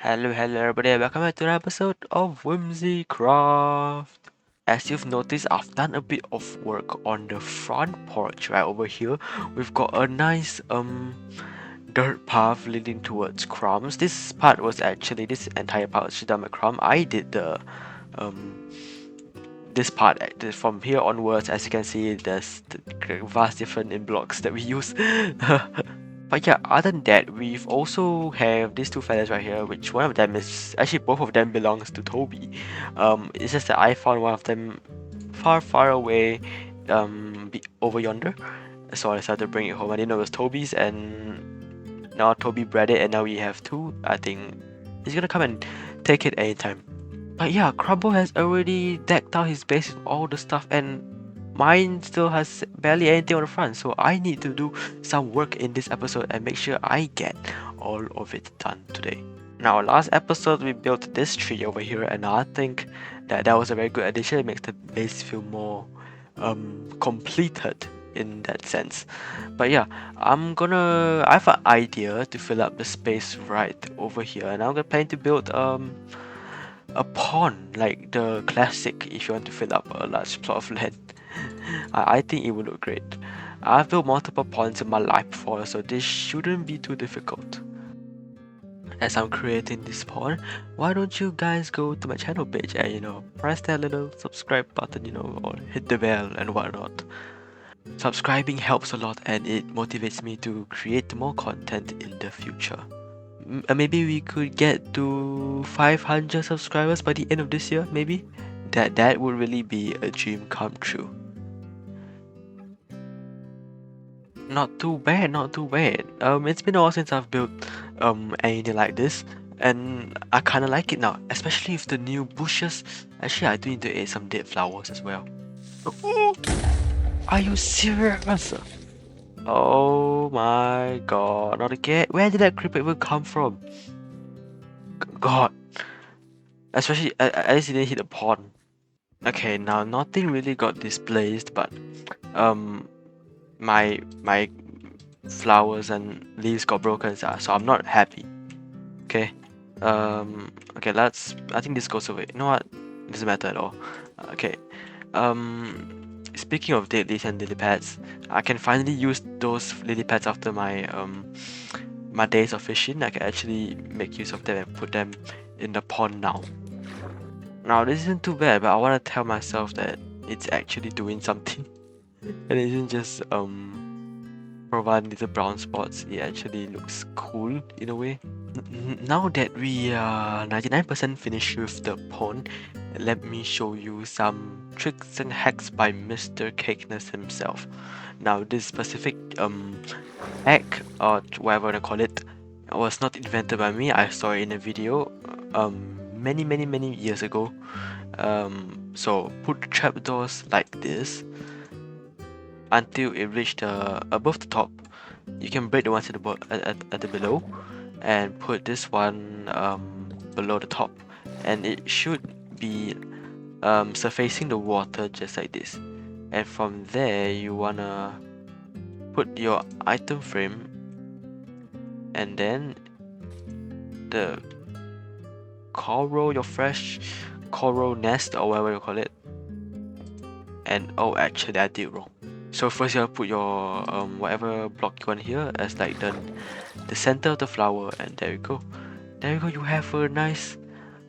Hello everybody, welcome back to another episode of Whimsicraft. As you've noticed, I've done a bit of work on the front porch right over here. We've got a nice dirt path leading towards crumbs. This entire part was done by Crumb. I did the um this part from here onwards. As you can see, there's the vast different in blocks that we use. But yeah, other than that, we've also have these two fellas right here, which one of them is actually both of them belongs to Toby. It's just that I found one of them far away, over yonder. So I decided to bring it home. I didn't know it was Toby's, and now Toby bred it, and now we have two. I think he's gonna come and take it anytime. But yeah, Crumble has already decked out his base with all the stuff, and mine still has barely anything on the front, so I need to do some work in this episode and make sure I get all of it done today. Now, last episode we built this tree over here, and I think that was a very good addition. It makes the base feel more completed in that sense. But yeah, I have an idea to fill up the space right over here, and I'm gonna plan to build a pond, like the classic, if you want to fill up a large plot of land. I think it would look great. I've built multiple ponds in my life before, so this shouldn't be too difficult. As I'm creating this pond, why don't you guys go to my channel page and press that little subscribe button, or hit the bell and whatnot. Subscribing helps a lot and it motivates me to create more content in the future. Maybe we could get to 500 subscribers by the end of this year, maybe? That would really be a dream come true. Not too bad, not too bad. It's been a while since I've built anything like this, and I kinda like it now, especially with the new bushes. Actually, I do need to add some dead flowers as well. Oh, are you serious? Oh my god, not again. Where did that creeper even come from? God. Especially, at least it didn't hit the pond. Okay, now nothing really got displaced, but my flowers and leaves got broken, so I'm not happy. Okay. Okay, I think this goes away. You know what? It doesn't matter at all. Okay. Speaking of dead leaves and lily pads, I can finally use those lily pads after my days of fishing. I can actually make use of them and put them in the pond now. Now this isn't too bad, but I want to tell myself that it's actually doing something, and it isn't just providing little brown spots. It actually looks cool in a way. Now that we are 99% finished with the pond, let me show you some tricks and hacks by MrCakeness himself. Now this specific hack, or whatever I call it, was not invented by me. I saw it in a video many years ago. So put trapdoors like this until it reached above the top. You can break the ones at the below and put this one below the top, and it should be surfacing the water just like this. And from there you wanna put your item frame, and then the your fresh coral nest, or whatever you call it. And oh, actually I did wrong. So first you have to put your whatever block you want here as like the center of the flower, and there you go. There you go, you have a nice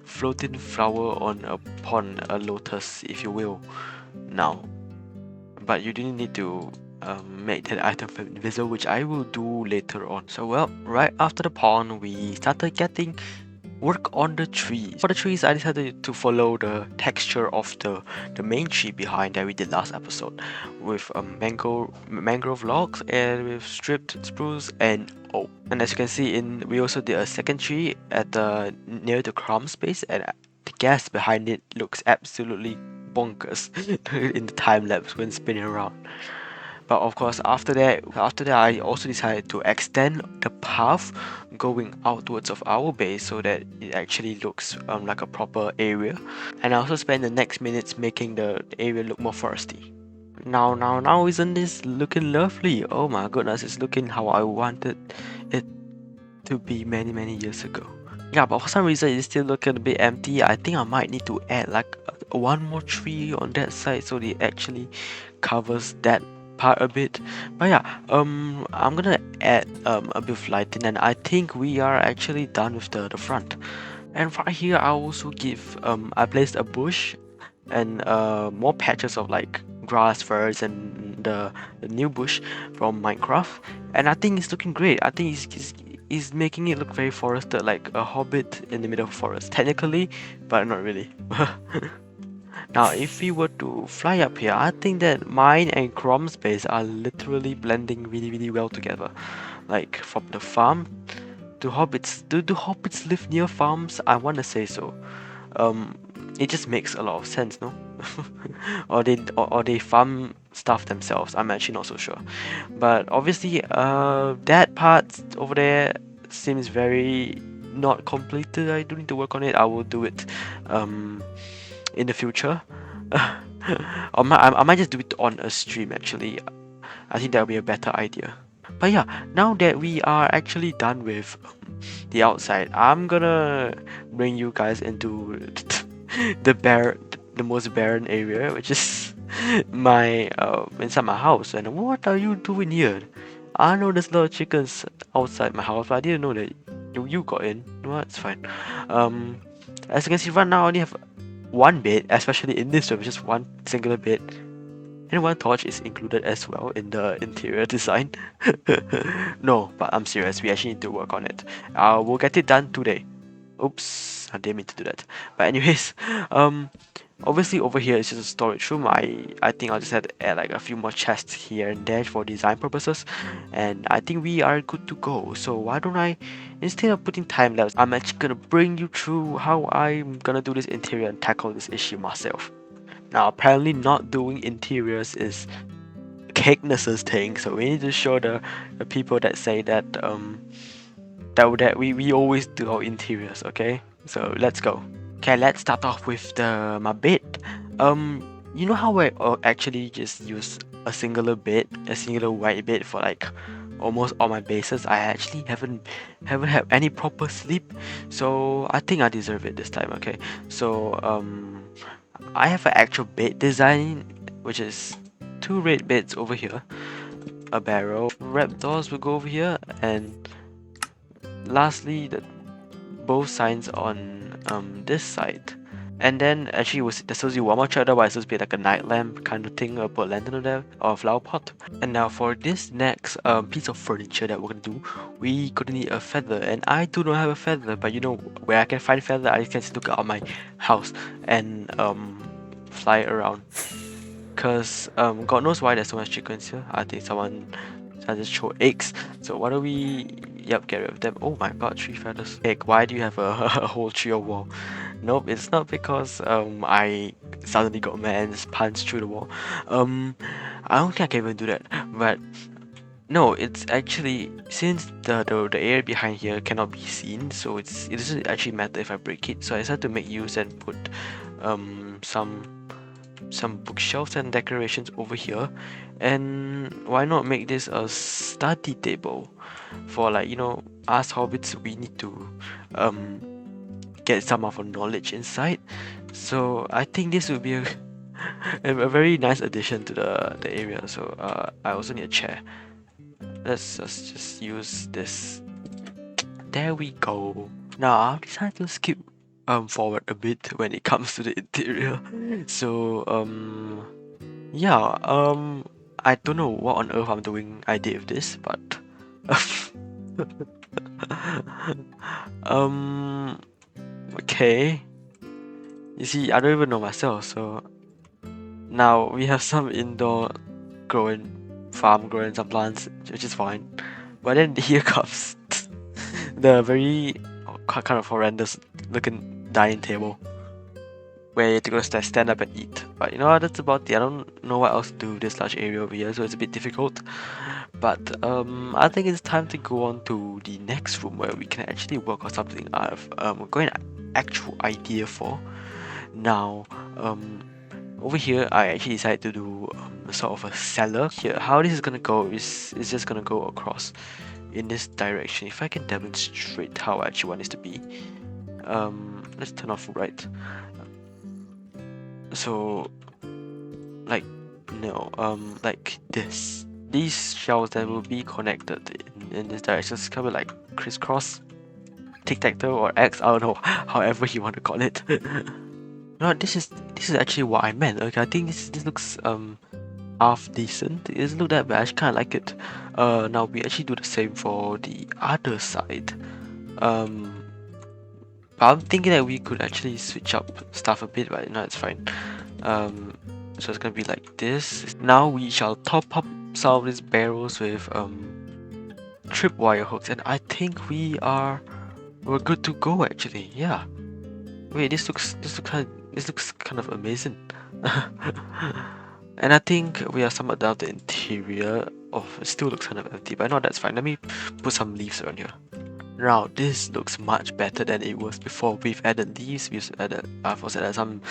floating flower on a pond, a lotus if you will. Now, but you didn't need to make that item invisible, which I will do later on. So well, right after the pond we started getting work on the trees. For the trees, I decided to follow the texture of the main tree behind that we did last episode, with mangrove logs and with stripped spruce and oak. And as you can see, we also did a second tree at the near the crumb space, and the gas behind it looks absolutely bonkers in the time lapse when spinning around. But of course, after that, I also decided to extend the path going outwards of our base so that it actually looks like a proper area. And I also spent the next minutes making the area look more foresty. Now, isn't this looking lovely? Oh my goodness, it's looking how I wanted it to be many years ago. Yeah, but for some reason it's still looking a bit empty. I think I might need to add like one more tree on that side so it actually covers that part a bit. But yeah, I'm gonna add a bit of lighting, and I think we are actually done with the front. And right here I also give I placed a bush and more patches of like grass first and the new bush from Minecraft, and I think it's looking great. I think it's making it look very forested, like a hobbit in the middle of forest technically, but not really. Now if we were to fly up here, I think that mine and Chrom's base are literally blending really well together. Like from the farm to hobbits. Do hobbits live near farms? I wanna say so. um it just makes a lot of sense, no? Or they farm stuff themselves. I'm actually not so sure, but obviously that part over there seems very not completed. I do need to work on it. I will do it in the future. I might just do it on a stream actually. I think that would be a better idea. But yeah, now that we are actually done with the outside, I'm gonna bring you guys into the most barren area, which is my inside my house. And what are you doing here? I know there's a lot of chickens outside my house, but I didn't know that you got in. No, it's fine. Um, as you can see right now, I only have one bed, especially in this room, just one singular bed. And one torch is included as well in the interior design. No, but I'm serious, we actually need to work on it. We'll get it done today. Oops, I didn't mean to do that. But anyways, obviously over here is just a storage room. I think I'll just have to add like a few more chests here and there for design purposes, and I think we are good to go. So why don't I, instead of putting time lapse, I'm actually gonna bring you through how I'm gonna do this interior and tackle this issue myself. Now apparently not doing interiors is Cakeness's thing, so we need to show the people that say that that we always do our interiors, okay? So let's go. Okay, let's start off with my bed. You know how I actually just use a singular bed, a singular white bed for like almost all my bases. I actually haven't had any proper sleep, so I think I deserve it this time. Okay, so I have an actual bed design, which is two red beds over here, a barrel, wrap doors will go over here, and lastly both signs on this side. And then actually there's supposed to be one more chair, otherwise it's supposed to be like a night lamp kind of thing, or put a lantern on there, or a flower pot. And now for this next piece of furniture that we're gonna do, we gonna need a feather, and I do not have a feather, but you know where I can find feather, I can just look out my house and fly around. Cause God knows why there's so much chickens here. I think someone just throw eggs. So why don't we get rid of them. Oh my god, 3 feathers. Egg, why do you have a whole tree or wall? Nope, it's not because I suddenly got mad and just punched through the wall. I don't think I can even do that. But no, it's actually since the area behind here cannot be seen, so it doesn't actually matter if I break it. So I decided to make use and put some bookshelves and decorations over here. And why not make this a study table for, like, you know, us hobbits, we need to get some of our knowledge inside. So I think this would be a very nice addition to the area. So I also need a chair. Let's just use this. There we go. Now I'll decide to skip forward a bit when it comes to the interior. So yeah, I don't know what on earth I did with this, but okay. You see, I don't even know myself, so now we have some indoor farm growing some plants, which is fine. But then here comes the very kind of horrendous looking dining table where you have to go stand up and eat. But you know what, that's about it. I don't know what else to do with this large area over here, so it's a bit difficult. But I think it's time to go on to the next room where we can actually work on something I've got an actual idea for. Now, over here I actually decided to do sort of a cellar. Here, how this is gonna go is just gonna go across in this direction. If I can demonstrate how I actually want this to be. let's turn off right. So like like this. These shells that will be connected in this direction is kind of like crisscross, tic-tac-toe, or X. I don't know, however you want to call it. No, this is actually what I meant. Okay, I think this looks half decent. It doesn't look that bad. I kind of like it. Now we actually do the same for the other side. But I'm thinking that we could actually switch up stuff a bit, but no, it's fine. So it's gonna be like this. Now we shall top up some of these barrels with tripwire hooks, and I think we're good to go actually. Yeah. Wait, this looks kind of amazing. And I think we have summed down the interior. Oh, it still looks kind of empty, but no, that's fine. Let me put some leaves around here. Now this looks much better than it was before. We've added leaves. I've also added some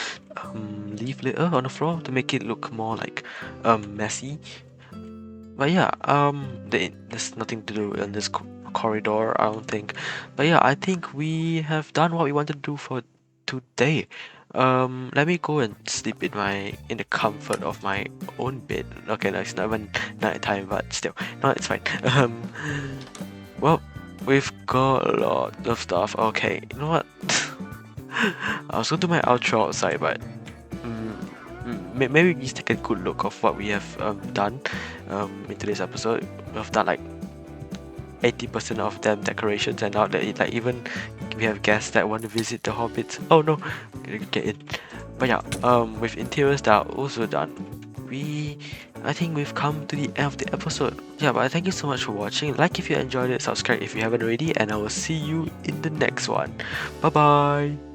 leaf litter on the floor to make it look more like messy. But yeah, there's nothing to do in this corridor, I don't think. But yeah, I think we have done what we wanted to do for today. Let me go and sleep in the comfort of my own bed. Okay, no, it's not even night time, but still, no, it's fine. Well, we've got a lot of stuff. Okay, you know what? I was gonna do my outro outside, but maybe we just take a good look of what we have done in today's episode. We've done like 80% of them decorations, and now that like even we have guests that want to visit the Hobbits. Oh no, get in. But yeah, with interiors that are also done, I think we've come to the end of the episode. Yeah, but thank you so much for watching. Like if you enjoyed it, subscribe if you haven't already, and I will see you in the next one. Bye bye.